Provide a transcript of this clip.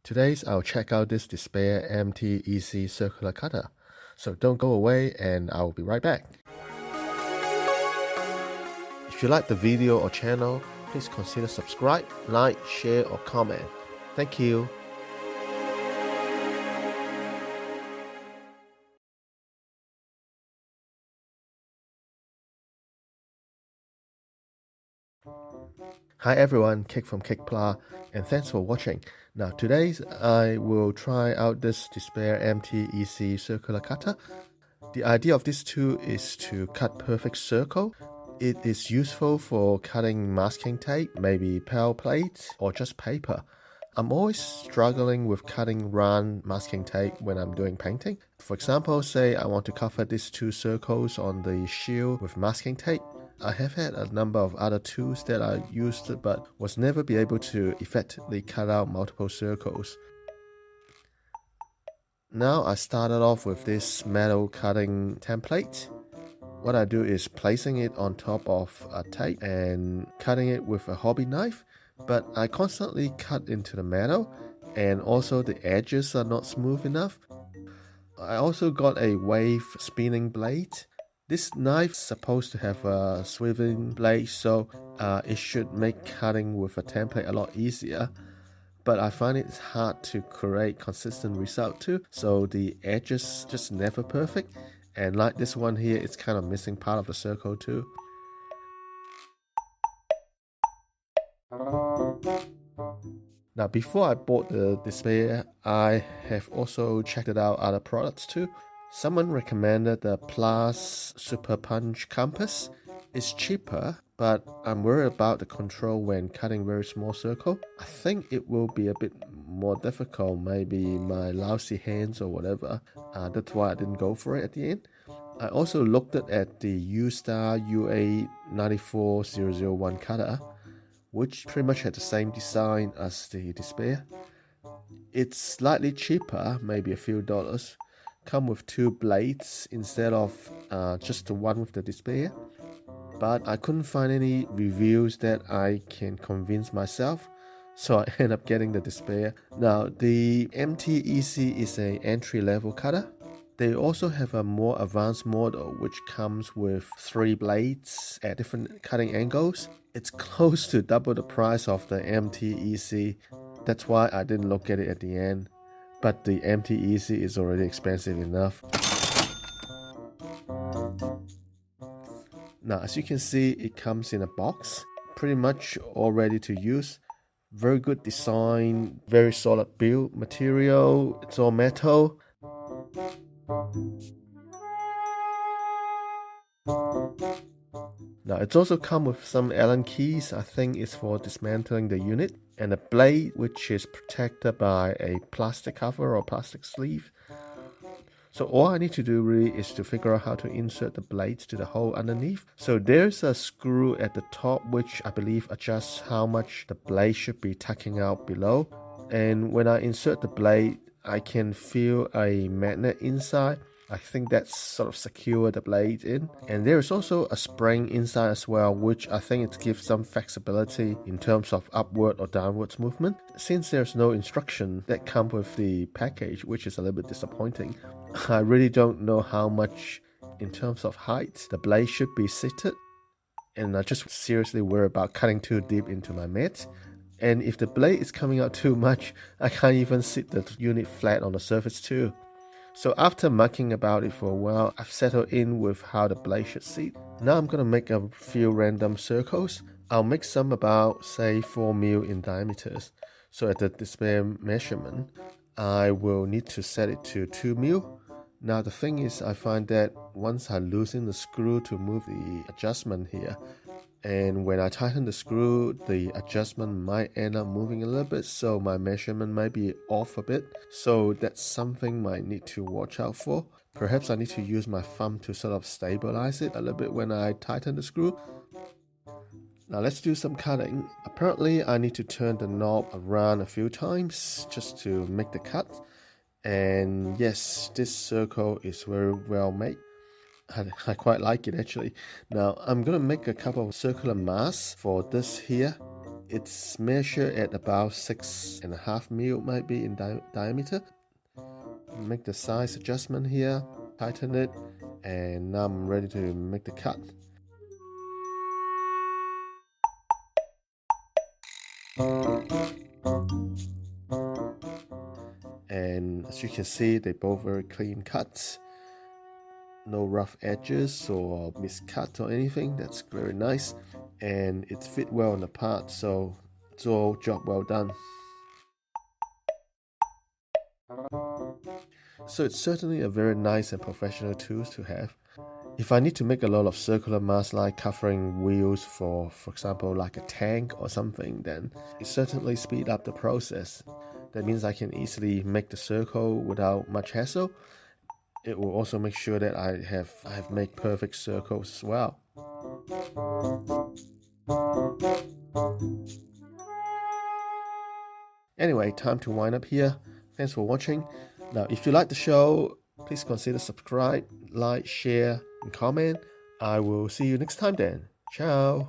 Today I'll check out this Dspiae MT-EC circular cutter. So don't go away and I'll be right back. If you like the video or channel, please consider subscribe, like, share or comment. Thank you. Hi everyone, Kick from Kickpla, and thanks for watching. Now today I will try out this Dspiae MT-EC circular cutter. The idea of this tool is to cut perfect circle. It is useful for cutting masking tape, maybe power plates, or just paper. I'm always struggling with cutting round masking tape when I'm doing painting. For example, say I want to cover these two circles on the shield with masking tape. I have had a number of other tools that I used but was never be able to effectively cut out multiple circles. Now I started off with this metal cutting template. What I do is placing it on top of a tape and cutting it with a hobby knife, but I constantly cut into the metal and also the edges are not smooth enough. I also got a wave spinning blade. This knife is supposed to have a swiveling blade, so it should make cutting with a template a lot easier. But I find it's hard to create consistent result too, so the edges just never perfect. And like this one here, it's kind of missing part of the circle too. Now before I bought the Dspiae, I have also checked out other products too. Someone recommended the Plus Super Punch Compass. It's cheaper, but I'm worried about the control when cutting very small circle. I think it will be a bit more difficult, maybe my lousy hands or whatever. That's why I didn't go for it at the end. I also looked at the U-Star UA94001 cutter, which pretty much had the same design as the Dspiae. It's slightly cheaper, maybe a few dollars. Come with two blades instead of just the one with the Dspiae. But I couldn't find any reviews that I can convince myself, so I end up getting the Dspiae. Now the MT-EC is an entry-level cutter. They also have a more advanced model which comes with 3 blades at different cutting angles. It's close to double the price of the MT-EC. That's why I didn't look at it at the end. But the MT-EC is already expensive enough. Now as you can see, it comes in a box, pretty much all ready to use. Very good design, very solid build material, it's all metal. Now it's also come with some Allen keys. I think it's for dismantling the unit, and a blade which is protected by a plastic cover or plastic sleeve. So all I need to do really is to figure out how to insert the blades to the hole underneath. So there's a screw at the top which I believe adjusts how much the blade should be tucking out below. And when I insert the blade, I can feel a magnet inside. I think that's sort of secure the blade in. And there is also a spring inside as well, which I think it gives some flexibility in terms of upward or downwards movement. Since there's no instruction that come with the package, which is a little bit disappointing, I really don't know how much in terms of height the blade should be seated. And I just seriously worry about cutting too deep into my mat. And if the blade is coming out too much, I can't even sit the unit flat on the surface too. So after mucking about it for a while, I've settled in with how the blade should sit. Now I'm going to make a few random circles. I'll make some about say 4 mil in diameters. So at the Dspiae measurement, I will need to set it to 2 mil. Now the thing is, I find that once I loosen the screw to move the adjustment here, and when I tighten the screw, the adjustment might end up moving a little bit, so my measurement might be off a bit. So that's something I might need to watch out for. Perhaps I need to use my thumb to sort of stabilize it a little bit when I tighten the screw. Now let's do some cutting. Apparently I need to turn the knob around a few times just to make the cut. And yes, this circle is very well made. I quite like it actually. Now I'm gonna make a couple of circular masks for this here. It's measured at about 6.5 mil might be in diameter. Make the size adjustment here, tighten it, and now I'm ready to make the cut. And as you can see, they're both very clean cuts. No rough edges or miscut or anything. That's very nice. And it fit well on the part, so it's all job well done. So it's certainly a very nice and professional tool to have. If I need to make a lot of circular masks like covering wheels for example, like a tank or something, then it certainly speeds up the process. That means I can easily make the circle without much hassle. It will also make sure that I have made perfect circles as well. Anyway, time to wind up here. Thanks for watching. Now, if you like the show, please consider subscribe, like, share, and comment. I will see you next time then. Ciao.